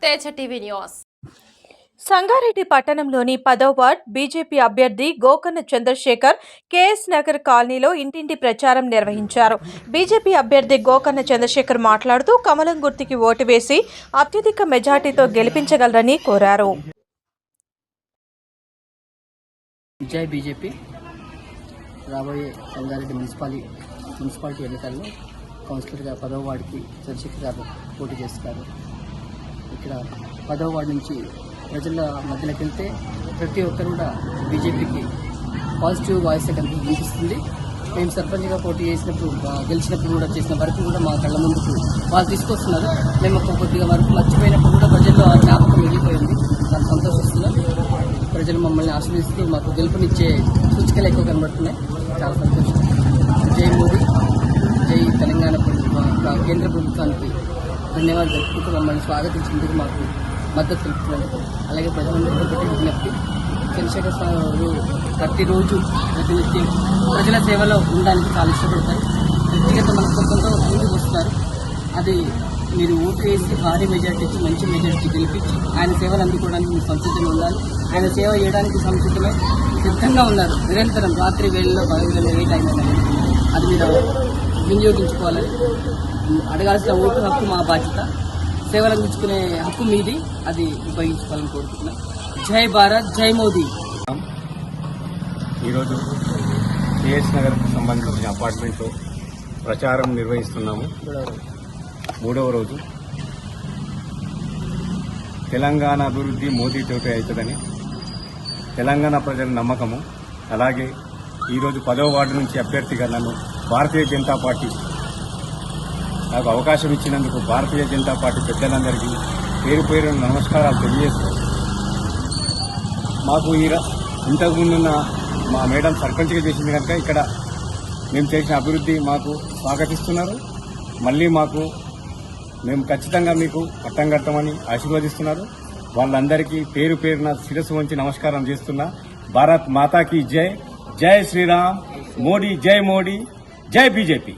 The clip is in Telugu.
Teja TV news. సంగారెడ్డి పట్టణంలోని 10వ వార్డ్ బీజేపీ అభ్యర్థి గోకన్న చంద్రశేఖర్ కేఎస్ నగర్ కాలనీలో ఇంటింటి ప్రచారం నిర్వహించారు. బీజేపీ అభ్యర్థి గోకన్న చంద్రశేఖర్ మాట్లాడుతూ కమలం గుర్తుకి ఓటు వేసి అత్యధిక మెజార్టీతో గెలిపించగలరని కోరారు. జై బీజేపీ. రాబోయే సంగారెడ్డి మున్సిపాలిటీ ఎన్నికల్లో కౌన్సిలర్గా 10వ వార్డుకి చంద్రశేఖర్ గారు పోటీ చేస్తున్నారు. ఇక్కడ 10వ వార్డు నుంచి ప్రజల మధ్యలోకి వెళ్తే ప్రతి ఒక్కరు కూడా బీజేపీకి పాజిటివ్ వాయిస్ కనుక వినిపిస్తుంది. మేము సర్పంచ్గా పోటీ చేసినప్పుడు గెలిచినప్పుడు కూడా చేసిన వరకు కూడా మా కళ్ళ ముందుకు వాళ్ళు తీసుకొస్తున్నారు. మేము కొద్దిగా వరకు మర్చిపోయినప్పుడు కూడా ప్రజల్లో ఆ జ్ఞాపకం మిగిలిపోయింది. చాలా సంతోషిస్తున్నాం. ప్రజలు మమ్మల్ని ఆశీర్వదిస్తూ మాకు గెలుపునిచ్చే సూచికలు ఎక్కువ కనబడుతున్నాయి. చాలా సంతోషం. జై మోదీ, జై తెలంగాణ కేంద్ర ప్రభుత్వానికి ధన్యవాదాలు తెలుపుతూ మమ్మల్ని స్వాగతించేందుకు మాకు మద్దతు తెలుపుతున్నందుకు. అలాగే ప్రజలందరికీ ఒకటి విజ్ఞప్తి, చంద్రశేఖర్ గారు ప్రతిరోజు ప్రతినిత్యం ప్రజల సేవలో ఉండడానికి చాలా ఇష్టపడతారు. వ్యక్తిగత మనస్తత్వంతో ముందుకు వస్తున్నారు. అది మీరు ఓటు వేసి భారీ మెజార్టీకి మంచి మెజార్టీ గెలిపించి ఆయన సేవలు అందుకోవడానికి మీరు సంసిద్ధంగా ఉండాలి. ఆయన సేవ చేయడానికి సంసిద్ధమై సిద్ధంగా ఉన్నారు. నిరంతరం రాత్రి వేళల్లో 10 వేళల్లో ఏ టైం అయినా అది మీరు వినియోగించుకోవాలని. అడగాల్సిన ఓటు హక్కు మా బాధ్యత, సేవలు అందించుకునే హక్కు మీది, అది ఉపయోగించుకోవాలని కోరుకుంటున్నాం. జై భారత్, జై మోదీ. ఈరోజు కేఎస్ నగర్కు సంబంధించిన అపార్ట్మెంట్లో ప్రచారం నిర్వహిస్తున్నాము. 3వ రోజు. తెలంగాణ అభివృద్ధి మోదీతోటి అవుతుందని తెలంగాణ ప్రజల నమ్మకము. అలాగే ఈరోజు 10వ వార్డు నుంచి అభ్యర్థిగా నన్ను భారతీయ జనతా పార్టీ నాకు అవకాశం ఇచ్చినందుకు భారతీయ జనతా పార్టీ పెద్దలందరికీ పేరు పేరు నమస్కారాలు తెలియజేస్తూ, మాకు ఇంతకుముందున్న మా మేడం సర్పంచ్గా చేసింది కనుక ఇక్కడ మేము చేసిన అభివృద్ధి మాకు స్వాగతిస్తున్నారు. మళ్ళీ మేము ఖచ్చితంగా మీకు పట్టం కడతామని ఆశీర్వదిస్తున్నారు. వాళ్ళందరికీ పేరు పేరున శిరస్సు వంచి నమస్కారం చేస్తున్నా. భారత్ మాతాకి జై, జై శ్రీరామ్, మోడీ జై మోడీ, జై బీజేపీ.